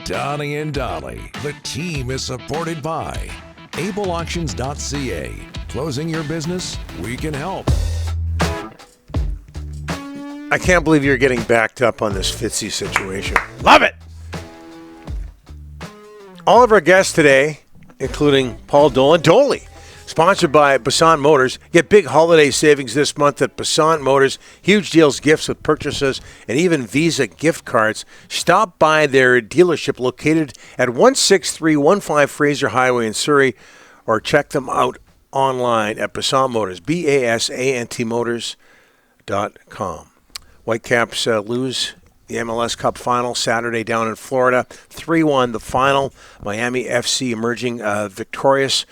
Donnie and Dolly. The team is supported by ableauctions.ca. Closing your business? We can help. I can't believe you're getting backed up on this Fitzy situation. Love it! All of our guests today, including Paul Dolan, sponsored by Basant Motors. Get big holiday savings this month at Basant Motors. Huge deals, gifts with purchases, and even Visa gift cards. Stop by their dealership located at 16315 Fraser Highway in Surrey, or check them out online at Basant Motors, BASANTmotors.com. Whitecaps lose the MLS Cup final Saturday down in Florida. 3-1 the final. Miami FC emerging victorious.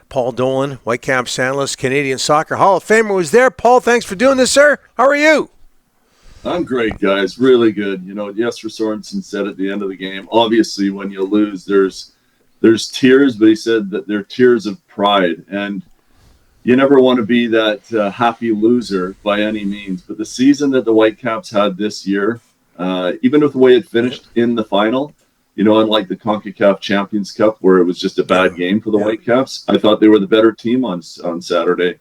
Paul Dolan, Whitecaps analyst, Canadian Soccer Hall of Famer, was there. Paul, thanks for doing this, sir. How are you? I'm great, guys. Really good. Jesper Sorensen said at the end of the game, obviously when you lose, there's tears, but he said that they're tears of pride. And you never want to be that happy loser by any means. But the season that the Whitecaps had this year, even with the way it finished in the final, unlike the CONCACAF Champions Cup where it was just a bad game for the Whitecaps, I thought they were the better team on Saturday.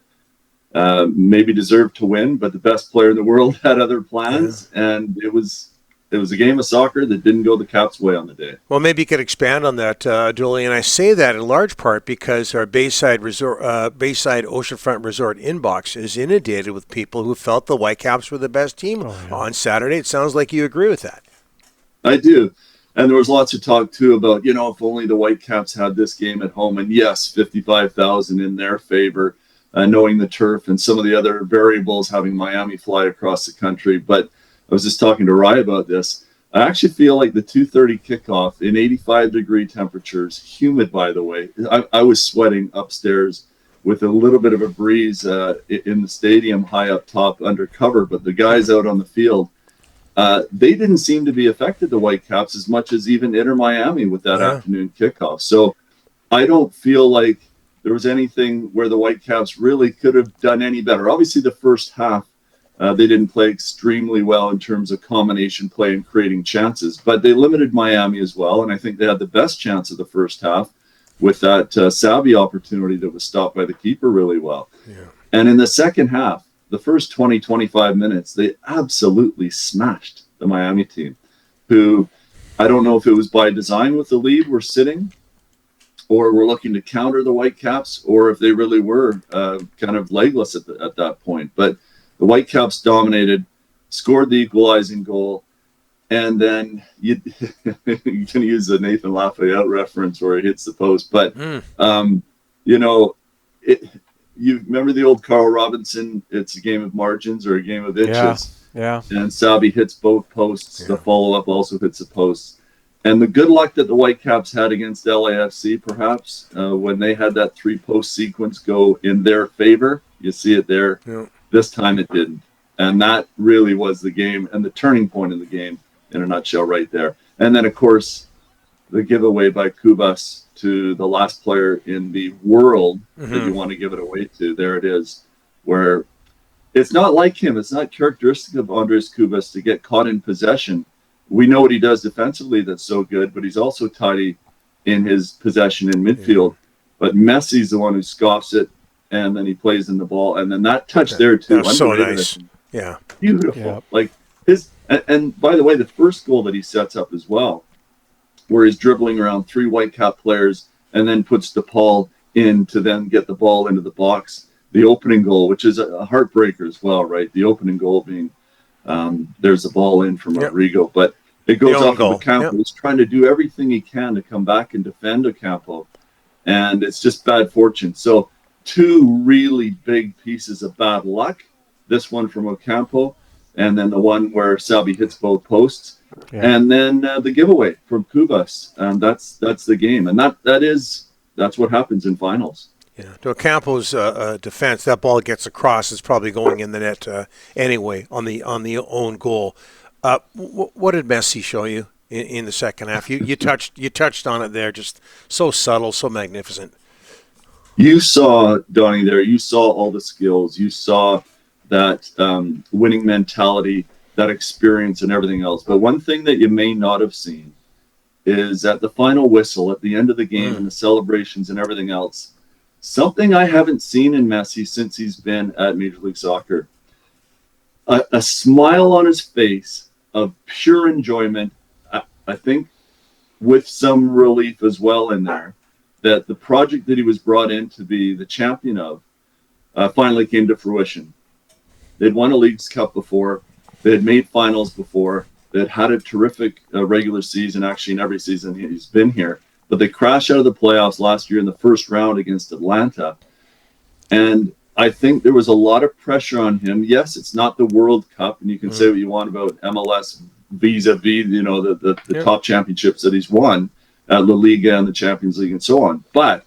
Maybe deserved to win, but the best player in the world had other plans, and it was a game of soccer that didn't go the Caps' way on the day. Well, maybe you could expand on that, Dooley. And I say that in large part because our Bayside Oceanfront Resort inbox is inundated with people who felt the Whitecaps were the best team on Saturday. It sounds like you agree with that. I do. And there was lots of talk, too, about, if only the Whitecaps had this game at home. And yes, 55,000 in their favor, knowing the turf and some of the other variables, having Miami fly across the country. But I was just talking to Rye about this. I actually feel like the 2:30 kickoff in 85-degree temperatures, humid, by the way. I was sweating upstairs with a little bit of a breeze in the stadium high up top under cover. But the guys out on the field, they didn't seem to be affected, the Whitecaps, as much as even Inter Miami with that afternoon kickoff. So I don't feel like there was anything where the Whitecaps really could have done any better. Obviously, the first half, they didn't play extremely well in terms of combination play and creating chances, but they limited Miami as well. And I think they had the best chance of the first half with that Sabi opportunity that was stopped by the keeper really well. Yeah. And in the second half, the first 20, 25 minutes, they absolutely smashed the Miami team, who I don't know if it was by design with the lead we're sitting, or were looking to counter the Whitecaps, or if they really were kind of legless at that point. But the Whitecaps dominated, scored the equalizing goal, and then you can use the Nathan Lafayette reference where he hits the post. But, you remember the old Carl Robinson, it's a game of margins or a game of inches. Yeah. And Sabi hits both posts. Yeah. The follow-up also hits the posts. And the good luck that the Whitecaps had against LAFC, perhaps, when they had that three-post sequence go in their favor, you see it there. Yeah. This time it didn't. And that really was the game and the turning point of the game in a nutshell right there. And then, of course, the giveaway by Kubas to the last player in the world that you want to give it away to. There it is, where it's not like him. It's not characteristic of Andres Kubas to get caught in possession. We know what he does defensively that's so good, but he's also tidy in his possession in midfield. But Messi's the one who scoffs it, and then he plays in the ball. And then that touch there, too. That's so nice. Yeah. Beautiful. Yeah. Like and by the way, the first goal that he sets up as well, where he's dribbling around three Whitecap players and then puts DePaul in to then get the ball into the box. The opening goal, which is a heartbreaker as well, right? The opening goal being there's a ball in from Rodrigo, but it goes off of Ocampo. He's trying to do everything he can to come back and defend Ocampo, and it's just bad fortune. So two really big pieces of bad luck. This one from Ocampo, and then the one where Sabi hits both posts. Yeah. And then the giveaway from Kubas, and that's the game, and that's what happens in finals. Yeah, to Ocampo's defense, that ball gets across is probably going in the net anyway on the own goal. What did Messi show you in the second half? You touched on it there, just so subtle, so magnificent. You saw, Donnie, there. You saw all the skills. You saw that winning mentality, that experience and everything else. But one thing that you may not have seen is at the final whistle, at the end of the game, and the celebrations and everything else. Something I haven't seen in Messi since he's been at Major League Soccer. A smile on his face of pure enjoyment, I think, with some relief as well in there, that the project that he was brought in to be the champion of finally came to fruition. They'd won a Leagues Cup before. They had made finals before. They had a terrific regular season, actually, in every season he's been here. But they crashed out of the playoffs last year in the first round against Atlanta. And I think there was a lot of pressure on him. Yes, it's not the World Cup, and you can say what you want about MLS vis-a-vis, the top championships that he's won at La Liga and the Champions League and so on. But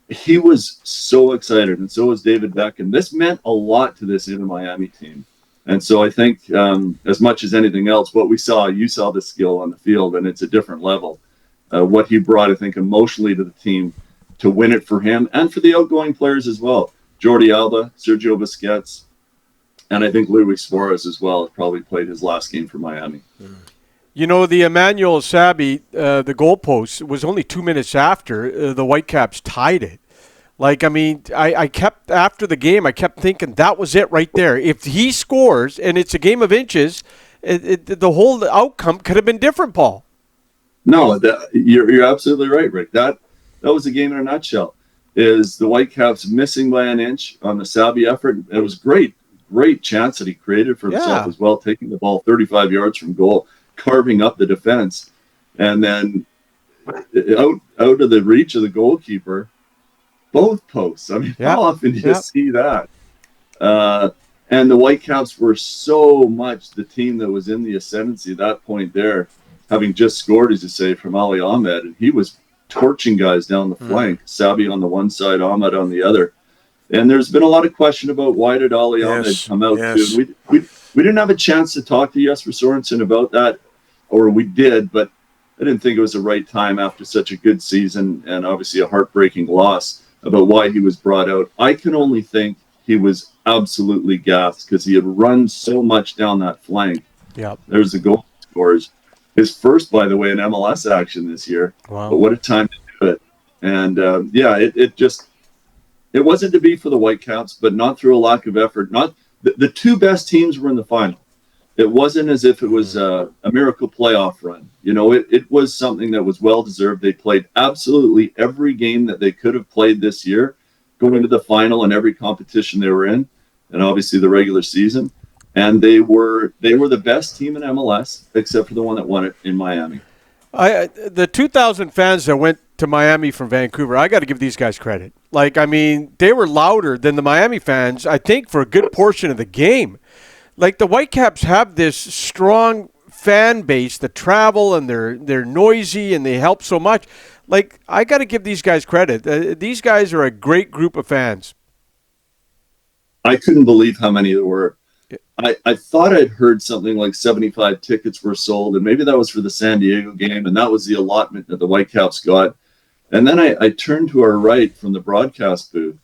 he was so excited, and so was David Beckham. This meant a lot to this Inter Miami team. And so I think as much as anything else, what we saw, you saw the skill on the field, and it's a different level. What he brought, I think, emotionally to the team to win it for him and for the outgoing players as well. Jordi Alba, Sergio Busquets, and I think Luis Suarez as well has probably played his last game for Miami. You know, the Emmanuel Sabi, the goalpost, was only 2 minutes after the Whitecaps tied it. Like, I mean, I kept, after the game, I kept thinking that was it right there. If he scores, and it's a game of inches, the whole outcome could have been different, Paul. No, you're absolutely right, Rick. That was the game in a nutshell. Is the Whitecaps missing by an inch on the Sabi effort? It was great chance that he created for himself as well, taking the ball 35 yards from goal, carving up the defense, and then out of the reach of the goalkeeper, both posts. I mean, how often do you see that? And the Whitecaps were so much the team that was in the ascendancy at that point there, having just scored, as you say, from Ali Ahmed, and he was torching guys down the flank, Sabi on the one side, Ahmed on the other. And there's been a lot of question about why did Ali Ahmed come out too. We didn't have a chance to talk to Jesper Sorensen about that, or we did, but I didn't think it was the right time after such a good season and obviously a heartbreaking loss about why he was brought out. I can only think he was absolutely gassed because he had run so much down that flank. Yeah, there's the goal scores. His first, by the way, in MLS action this year. Wow. But what a time to do it. And it wasn't to be for the Whitecaps, but not through a lack of effort. Not the two best teams were in the final. It wasn't as if it was a miracle playoff run. You know, it was something that was well deserved. They played absolutely every game that they could have played this year, going to the final in every competition they were in, and obviously the regular season. And they were the best team in MLS, except for the one that won it in Miami. The 2,000 fans that went to Miami from Vancouver, I got to give these guys credit. Like, I mean, they were louder than the Miami fans, I think, for a good portion of the game. Like, the Whitecaps have this strong fan base that travel, and they're noisy, and they help so much. Like, I got to give these guys credit. These guys are a great group of fans. I couldn't believe how many there were. I thought I'd heard something like 75 tickets were sold, and maybe that was for the San Diego game, and that was the allotment that the Whitecaps got. And then I turned to our right from the broadcast booth,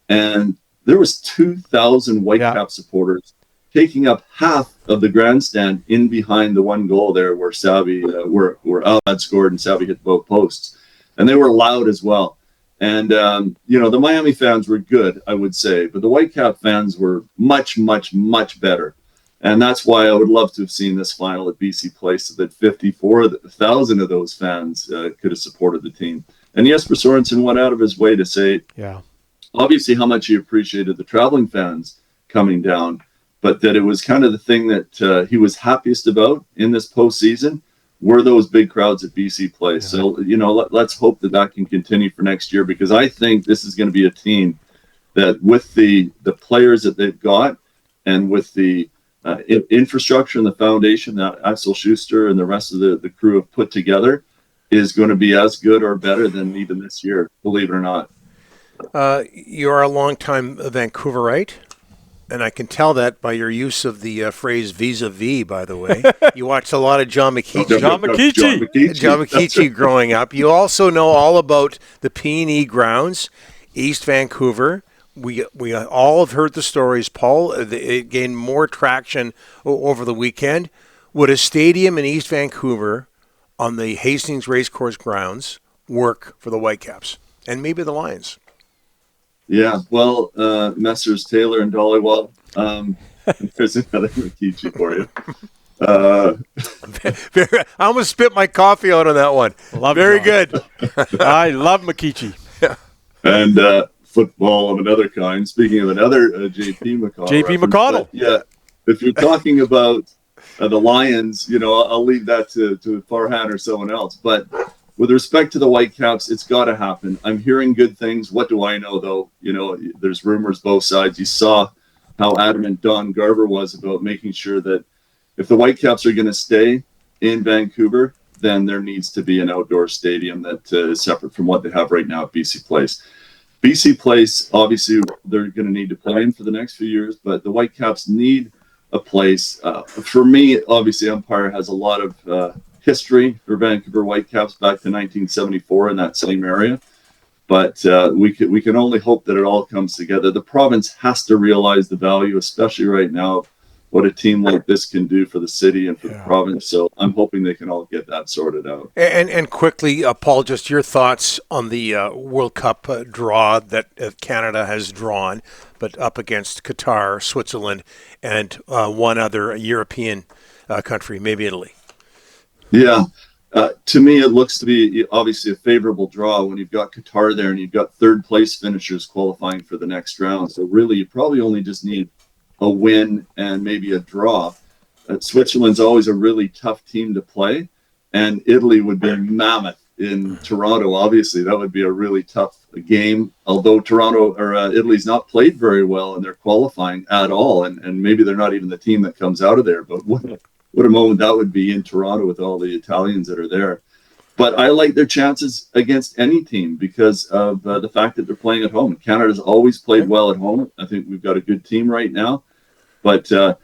and there was 2,000 Whitecap supporters taking up half of the grandstand in behind the one goal there where Sabi, where Ahmed scored and Sabi hit both posts. And they were loud as well. And, the Miami fans were good, I would say, but the Whitecap fans were much, much, much better. And that's why I would love to have seen this final at BC Place so that 54,000 of those fans could have supported the team. And Jesper Sorensen went out of his way to say, obviously, how much he appreciated the traveling fans coming down, but that it was kind of the thing that he was happiest about in this postseason were those big crowds at BC Place. So, let's hope that can continue for next year, because I think this is going to be a team that, with the players that they've got and with the infrastructure and the foundation that Axel Schuster and the rest of the crew have put together, is going to be as good or better than even this year, believe it or not. You're a longtime Vancouverite, and I can tell that by your use of the phrase vis-a-vis, by the way. You watched a lot of John McKeechee. John McKeechee growing up. You also know all about the P&E grounds, East Vancouver. We all have heard the stories, Paul. It gained more traction over the weekend. Would a stadium in East Vancouver on the Hastings Racecourse grounds work for the Whitecaps and maybe the Lions? Yeah, well, Messrs. Taylor and Dollywall. There's another McKeechee for you. I almost spit my coffee out on that one. Very good. I love McKeechee. And football of another kind. Speaking of another JP McConnell. JP McConnell. Yeah, if you're talking about the Lions, I'll leave that to Farhan or someone else. But with respect to the Whitecaps, it's got to happen. I'm hearing good things. What do I know, though? There's rumors both sides. You saw how adamant Don Garber was about making sure that if the Whitecaps are going to stay in Vancouver, then there needs to be an outdoor stadium that is separate from what they have right now at BC Place. BC Place, obviously, they're going to need to play in for the next few years, but the Whitecaps need a place. For me, obviously, Empire has a lot of history for Vancouver Whitecaps back to 1974 in that same area. But we can only hope that it all comes together. The province has to realize the value, especially right now, what a team like this can do for the city and for the province. So I'm hoping they can all get that sorted out. And quickly, Paul, just your thoughts on the World Cup draw that Canada has drawn, but up against Qatar, Switzerland, and one other European country, maybe Italy. Yeah. To me, it looks to be obviously a favorable draw when you've got Qatar there and you've got third place finishers qualifying for the next round. So really, you probably only just need a win and maybe a draw. Switzerland's always a really tough team to play, and Italy would be mammoth in Toronto. Obviously, that would be a really tough game. Although Italy's not played very well in their qualifying at all, and maybe they're not even the team that comes out of there. But what a moment that would be in Toronto with all the Italians that are there. But I like their chances against any team because of the fact that they're playing at home. Canada's always played well at home. I think we've got a good team right now. But, some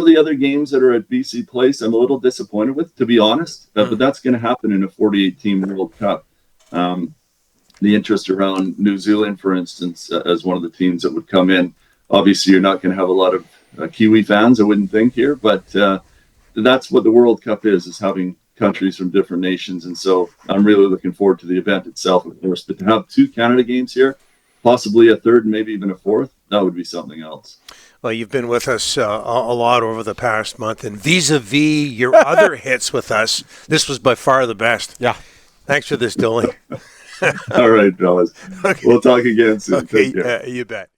of the other games that are at BC Place, I'm a little disappointed with, to be honest. But that's going to happen in a 48-team World Cup. The interest around New Zealand, for instance, as one of the teams that would come in. Obviously, you're not going to have a lot of Kiwi fans, I wouldn't think, here. But that's what the World Cup is having countries from different nations. And so I'm really looking forward to the event itself, of course. But to have two Canada games here, possibly a third and maybe even a fourth, that would be something else. Well, you've been with us a lot over the past month, and vis-a-vis your other hits with us, this was by far the best. Yeah. Thanks for this, Dolan. All right, fellas. Okay. We'll talk again soon. Okay, you bet.